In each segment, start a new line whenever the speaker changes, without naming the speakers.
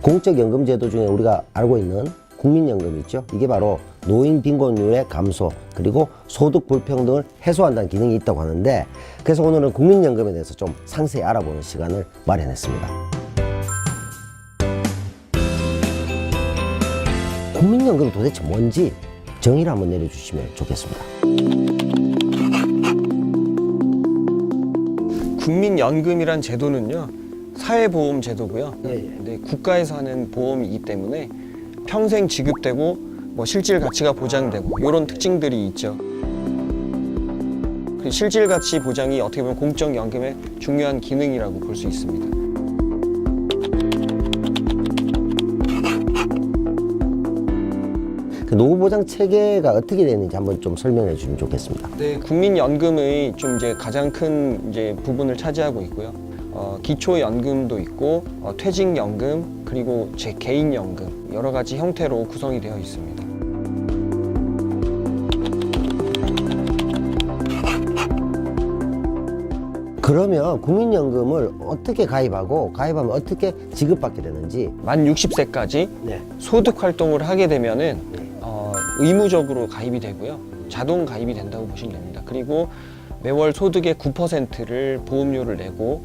공적연금제도 중에 우리가 알고 있는 국민연금 있죠. 이게 바로 노인 빈곤율의 감소 그리고 소득 불평등을 해소한다는 기능이 있다고 하는데, 그래서 오늘은 국민연금에 대해서 좀 상세히 알아보는 시간을 마련했습니다. 국민연금이 도대체 뭔지 정의를 한번 내려주시면 좋겠습니다.
국민연금이란 제도는요, 사회보험 제도고요.
예.
근데 국가에서 하는 보험이기 때문에 평생 지급되고 뭐 실질 가치가 보장되고 이런 특징들이 있죠. 실질 가치 보장이 어떻게 보면 공적연금의 중요한 기능이라고 볼 수 있습니다.
그 노후보장 체계가 어떻게 되는지 한번 좀 설명해 주시면 좋겠습니다.
네, 국민연금의 좀 이제 가장 큰 이제 부분을 차지하고 있고요. 기초연금도 있고 퇴직연금 그리고 제 개인연금 여러 가지 형태로 구성이 되어 있습니다.
그러면 국민연금을 어떻게 가입하고 가입하면 어떻게 지급받게 되는지.
만 60세까지
네.
소득 활동을 하게 되면은 의무적으로 가입이 되고요. 자동 가입이 된다고 보시면 됩니다. 그리고 매월 소득의 9%를 보험료를 내고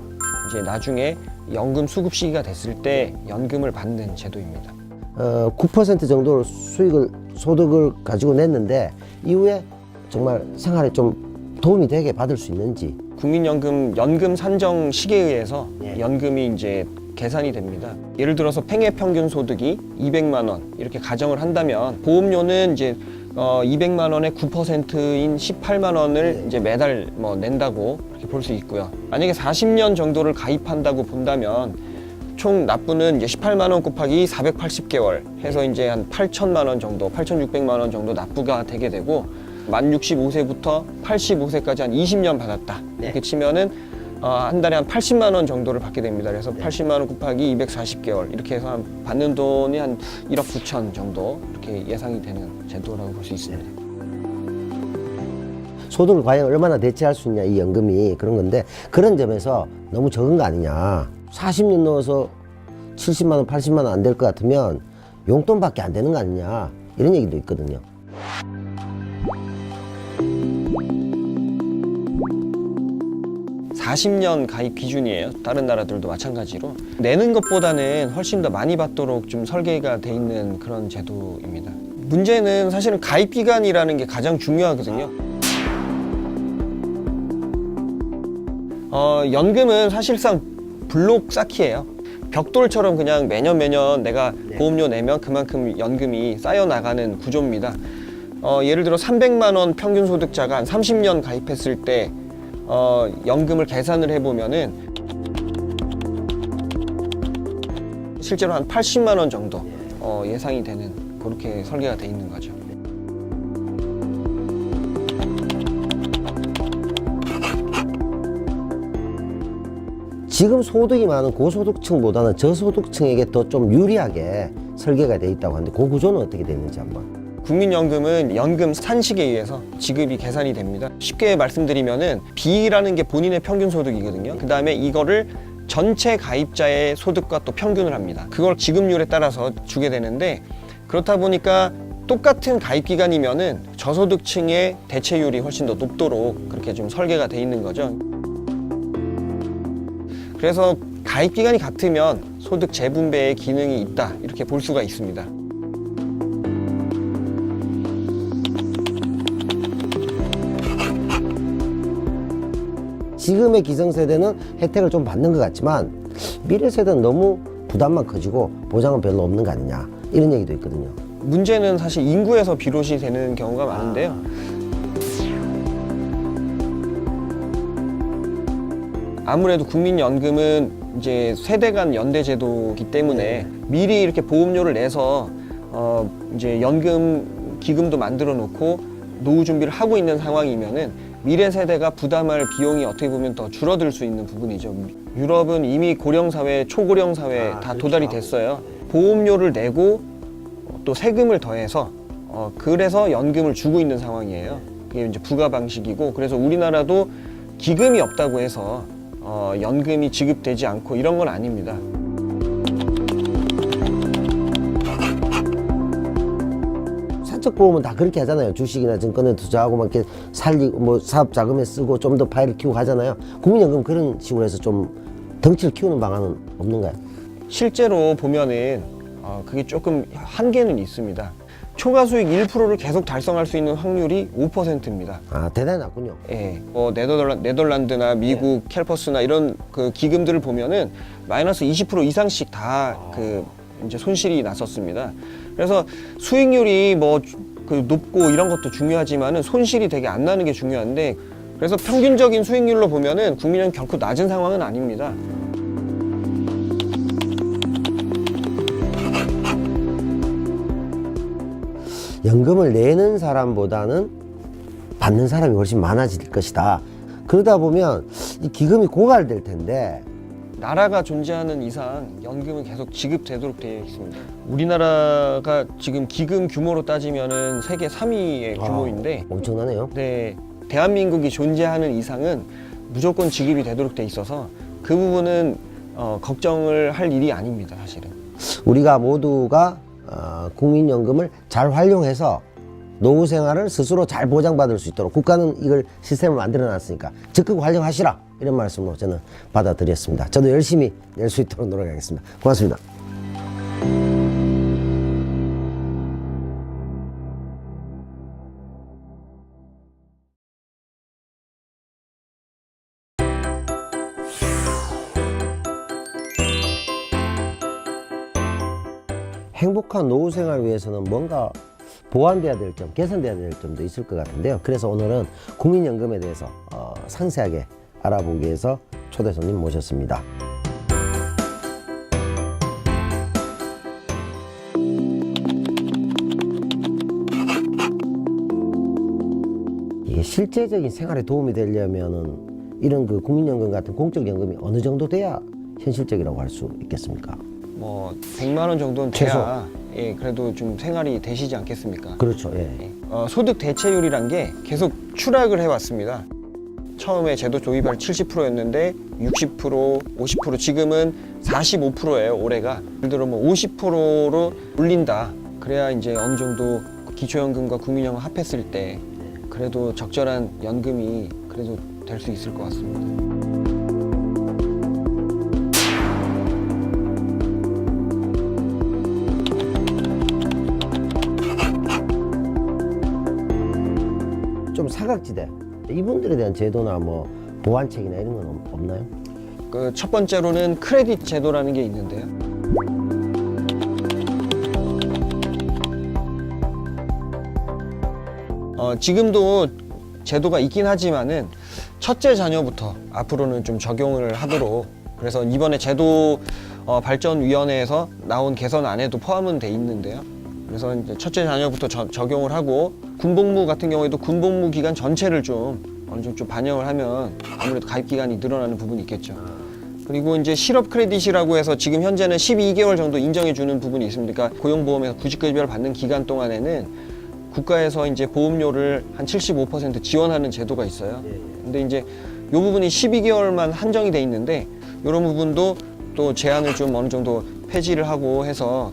이제 나중에 연금 수급 시기가 됐을 때 연금을 받는 제도입니다.
9% 정도 소득을 가지고 냈는데 이후에 정말 생활에 좀 도움이 되게 받을 수 있는지.
국민연금 연금 산정 시기에 의해서
예.
연금이 이제 계산이 됩니다. 예를 들어서 팽해 평균 소득이 200만 원 이렇게 가정을 한다면 보험료는 이제 200만 원의 9%인 18만 원을 이제 매달 뭐 낸다고 이렇게 볼 수 있고요. 만약에 40년 정도를 가입한다고 본다면 총 납부는 이제 18만 원 곱하기 480개월 해서 이제 한 8천만 원 정도, 8,600만 원 정도 납부가 되게 되고, 만 65세부터 85세까지 한 20년 받았다. 이렇게 치면은 한 달에 한 80만 원 정도를 받게 됩니다. 그래서 80만 원 곱하기 240개월 이렇게 해서 받는 돈이 한 1억 9천 정도 이렇게 예상이 되는 제도라고 볼 수 있습니다.
소득을 과연 얼마나 대체할 수 있냐, 이 연금이. 그런 건데, 그런 점에서 너무 적은 거 아니냐. 40년 넣어서 70만 원, 80만 원 안 될 것 같으면 용돈밖에 안 되는 거 아니냐, 이런 얘기도 있거든요.
(40년) 가입 기준이에요. 다른 나라들도 마찬가지로 내는 것보다는 훨씬 더 많이 받도록 좀 설계가 돼 있는 그런 제도입니다. 문제는 사실은 가입 기간이라는 게 가장 중요하거든요. 연금은 사실상 블록 쌓기예요. 벽돌처럼 그냥 매년 내가 보험료 내면 그만큼 연금이 쌓여 나가는 구조입니다. 예를 들어 300만 원 평균 소득자가 한 30년 가입했을 때 연금을 계산을 해보면은 실제로 한 80만 원 정도 예상이 되는, 그렇게 설계가 돼 있는 거죠.
지금 소득이 많은 고소득층보다는 저소득층에게 더 좀 유리하게 설계가 돼 있다고 하는데, 그 구조는 어떻게 되는지 한번.
국민연금은 연금 산식에 의해서 지급이 계산이 됩니다. 쉽게 말씀드리면은 B라는 게 본인의 평균 소득이거든요. 그 다음에 이거를 전체 가입자의 소득과 또 평균을 합니다. 그걸 지급률에 따라서 주게 되는데, 그렇다 보니까 똑같은 가입 기간이면은 저소득층의 대체율이 훨씬 더 높도록 그렇게 좀 설계가 돼 있는 거죠. 그래서 가입 기간이 같으면 소득 재분배의 기능이 있다, 이렇게 볼 수가 있습니다.
지금의 기성세대는 혜택을 좀 받는 것 같지만 미래 세대는 너무 부담만 커지고 보장은 별로 없는 거 아니냐, 이런 얘기도 있거든요.
문제는 사실 인구에서 비롯이 되는 경우가 많은데요. 아무래도 국민연금은 이제 세대 간 연대 제도이기 때문에 미리 이렇게 보험료를 내서 이제 연금 기금도 만들어 놓고 노후 준비를 하고 있는 상황이면은 미래 세대가 부담할 비용이 어떻게 보면 더 줄어들 수 있는 부분이죠. 유럽은 이미 고령사회, 초고령사회 다 도달이 됐어요. 보험료를 내고 또 세금을 더해서 그래서 연금을 주고 있는 상황이에요. 그게 이제 부가 방식이고, 그래서 우리나라도 기금이 없다고 해서 연금이 지급되지 않고 이런 건 아닙니다.
국적보험은 다 그렇게 하잖아요. 주식이나 증권에 투자하고 막 이렇게 살리고 뭐 사업 자금에 쓰고 좀 더 파이를 키우고 하잖아요. 국민연금 그런 식으로 해서 좀 덩치를 키우는 방안은 없는가요?
실제로 보면은 그게 조금 한계는 있습니다. 초과 수익 1%를 계속 달성할 수 있는 확률이 5%입니다.
아, 대단히 낮군요.
예, 네덜란드나 미국, 캘퍼스나 이런 그 기금들을 보면은 마이너스 20% 이상씩 다 그 이제 손실이 났었습니다. 그래서 수익률이 뭐 그 높고 이런 것도 중요하지만은 손실이 되게 안 나는 게 중요한데, 그래서 평균적인 수익률로 보면은 국민연금 결코 낮은 상황은 아닙니다.
연금을 내는 사람보다는 받는 사람이 훨씬 많아질 것이다. 그러다 보면 이 기금이 고갈될 텐데
나라가 존재하는 이상 연금은 계속 지급되도록 되어 있습니다. 우리나라가 지금 기금 규모로 따지면은 세계 3위의 규모인데,
엄청나네요.
네, 대한민국이 존재하는 이상은 무조건 지급이 되도록 돼 있어서 그 부분은 걱정을 할 일이 아닙니다, 사실은.
우리가 모두가 국민연금을 잘 활용해서 노후 생활을 스스로 잘 보장받을 수 있도록 국가는 이걸 시스템을 만들어 놨으니까 적극 활용하시라, 이런 말씀으로 저는 받아들였습니다. 저도 열심히 낼 수 있도록 노력하겠습니다. 고맙습니다. 행복한 노후 생활을 위해서는 뭔가 보완돼야 될 점, 개선돼야 될 점도 있을 것 같은데요. 그래서 오늘은 국민연금에 대해서 상세하게 알아보기 위해서 초대 손님 모셨습니다. 이게 실제적인 생활에 도움이 되려면은 이런 그 국민연금 같은 공적연금이 어느 정도 돼야 현실적이라고 할 수 있겠습니까?
뭐 100만 원 정도는 돼야 예, 그래도 좀 생활이 되시지 않겠습니까?
그렇죠. 예.
예. 소득 대체율이란 게 계속 추락을 해왔습니다. 처음에 제도 도입할 70%였는데 60%, 50%, 지금은 45%예요, 올해가. 예를 들어 뭐 50%로 올린다. 그래야 이제 어느 정도 기초연금과 국민연금 합했을 때 그래도 적절한 연금이 그래도 될 수 있을 것 같습니다.
좀 사각지대, 이분들에 대한 제도나 뭐 보완책이나 이런 건 없나요?
그 첫 번째로는 크레딧 제도라는 게 있는데요. 지금도 제도가 있긴 하지만은 첫째 자녀부터 앞으로는 좀 적용을 하도록, 그래서 이번에 제도 발전위원회에서 나온 개선안에도 포함은 돼 있는데요. 그래서 이제 첫째 자녀부터 적용을 하고, 군복무 같은 경우에도 군복무 기간 전체를 좀 어느 정도 좀 반영을 하면 아무래도 가입 기간이 늘어나는 부분이 있겠죠. 그리고 이제 실업 크레딧이라고 해서 지금 현재는 12개월 정도 인정해 주는 부분이 있습니다. 그러니까 고용보험에서 구직급여를 받는 기간 동안에는 국가에서 이제 보험료를 한 75% 지원하는 제도가 있어요. 근데 이제 이 부분이 12개월만 한정이 돼 있는데, 이런 부분도 또 제한을 좀 어느 정도 폐지를 하고 해서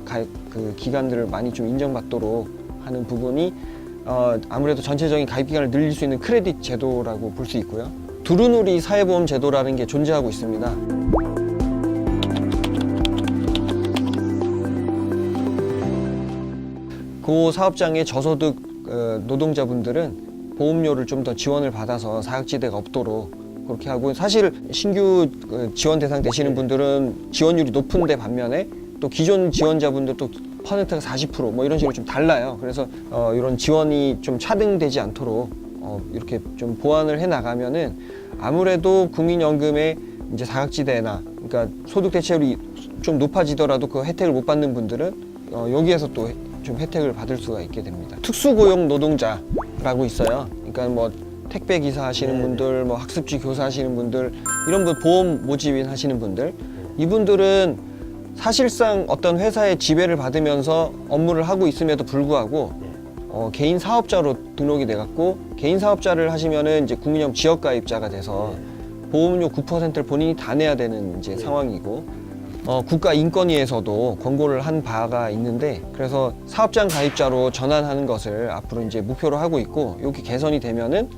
그 기간들을 많이 좀 인정받도록 하는 부분이 아무래도 전체적인 가입 기간을 늘릴 수 있는 크레딧 제도라고 볼 수 있고요. 두루누리 사회보험 제도라는 게 존재하고 있습니다. 그 사업장의 저소득 노동자분들은 보험료를 좀 더 지원을 받아서 사각지대가 없도록 그렇게 하고, 사실 신규 지원 대상 되시는 분들은 지원율이 높은데 반면에 또 기존 지원자분들 또 퍼센트가 40% 이런 식으로 좀 달라요. 그래서 이런 지원이 좀 차등되지 않도록 이렇게 좀 보완을 해 나가면은 아무래도 국민연금의 이제 사각지대나, 그러니까 소득 대체율이 좀 높아지더라도 그 혜택을 못 받는 분들은 여기에서 또 좀 혜택을 받을 수가 있게 됩니다. 특수고용 노동자라고 있어요. 그러니까 뭐 택배 기사 하시는 분들, 뭐 학습지 교사 하시는 분들, 이런 분 보험 모집인 하시는 분들, 이분들은 사실상 어떤 회사의 지배를 받으면서 업무를 하고 있음에도 불구하고 개인 사업자로 등록이 돼갖고, 개인 사업자를 하시면은 이제 국민연금 지역가입자가 돼서 보험료 9%를 본인이 다 내야 되는 이제 상황이고, 국가인권위에서도 권고를 한 바가 있는데, 그래서 사업장 가입자로 전환하는 것을 앞으로 이제 목표로 하고 있고, 이렇게 개선이 되면은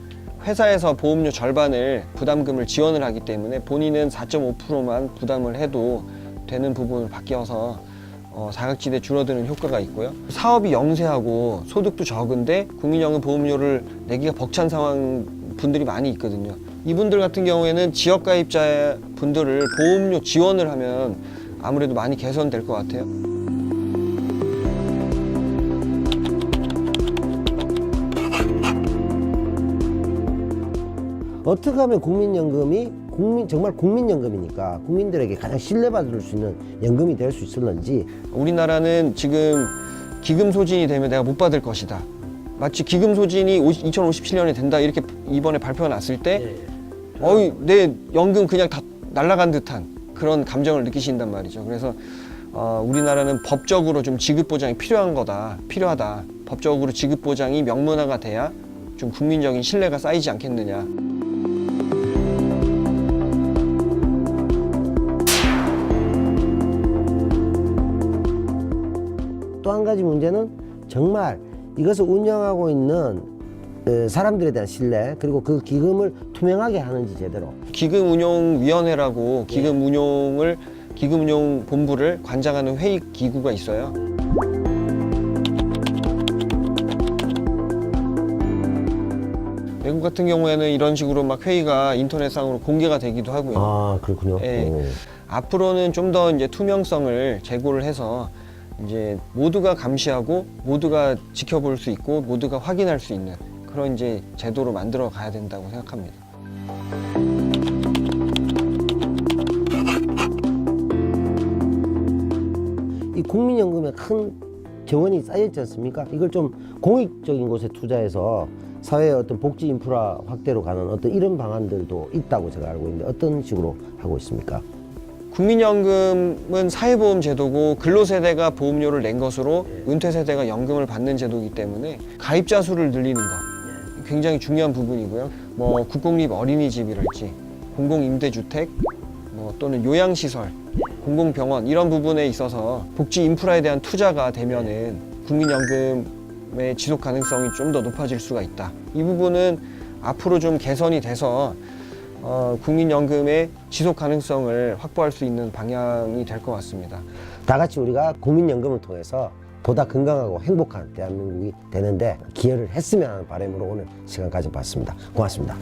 회사에서 보험료 절반을 부담금을 지원을 하기 때문에 본인은 4.5%만 부담을 해도 되는 부분을 바뀌어서 사각지대 줄어드는 효과가 있고요. 사업이 영세하고 소득도 적은데 국민연금 보험료를 내기가 벅찬 상황 분들이 많이 있거든요. 이분들 같은 경우에는 지역가입자 분들을 보험료 지원을 하면 아무래도 많이 개선될 것 같아요.
어떻게 하면 국민연금이 정말 국민연금이니까 국민들에게 가장 신뢰받을 수 있는 연금이 될 수 있을런지.
우리나라는 지금 기금 소진이 되면 내가 못 받을 것이다. 마치 기금 소진이 2057년에 된다 이렇게 이번에 발표가 났을 때 내 연금 그냥 다 날아간 듯한 그런 감정을 느끼신단 말이죠. 그래서 우리나라는 법적으로 좀 지급 보장이 필요하다. 법적으로 지급 보장이 명문화가 돼야 좀 국민적인 신뢰가 쌓이지 않겠느냐.
또 한 가지 문제는 정말 이것을 운영하고 있는 사람들에 대한 신뢰, 그리고 그 기금을 투명하게 하는지 제대로.
기금운용위원회라고 기금운용본부를 관장하는 회의 기구가 있어요. 외국 같은 경우에는 이런 식으로 막 회의가 인터넷상으로 공개가 되기도 하고요.
아, 그렇군요.
예. 앞으로는 좀 더 이제 투명성을 제고를 해서 이제 모두가 감시하고 모두가 지켜볼 수 있고 모두가 확인할 수 있는 그런 이제 제도로 만들어 가야 된다고 생각합니다.
이 국민연금에 큰 재원이 쌓여있지 않습니까? 이걸 좀 공익적인 곳에 투자해서 사회의 어떤 복지 인프라 확대로 가는 어떤 이런 방안들도 있다고 제가 알고 있는데 어떤 식으로 하고 있습니까?
국민연금은 사회보험 제도고 근로세대가 보험료를 낸 것으로 은퇴세대가 연금을 받는 제도이기 때문에 가입자 수를 늘리는 것 굉장히 중요한 부분이고요. 뭐 국공립 어린이집이랄지 공공임대주택 또는 요양시설, 공공병원 이런 부분에 있어서 복지 인프라에 대한 투자가 되면은 국민연금의 지속 가능성이 좀 더 높아질 수가 있다. 이 부분은 앞으로 좀 개선이 돼서 국민연금의 지속 가능성을 확보할 수 있는 방향이 될 것 같습니다.
다 같이 우리가 국민연금을 통해서 보다 건강하고 행복한 대한민국이 되는데 기여를 했으면 하는 바람으로 오늘 시간 가져봤습니다. 고맙습니다.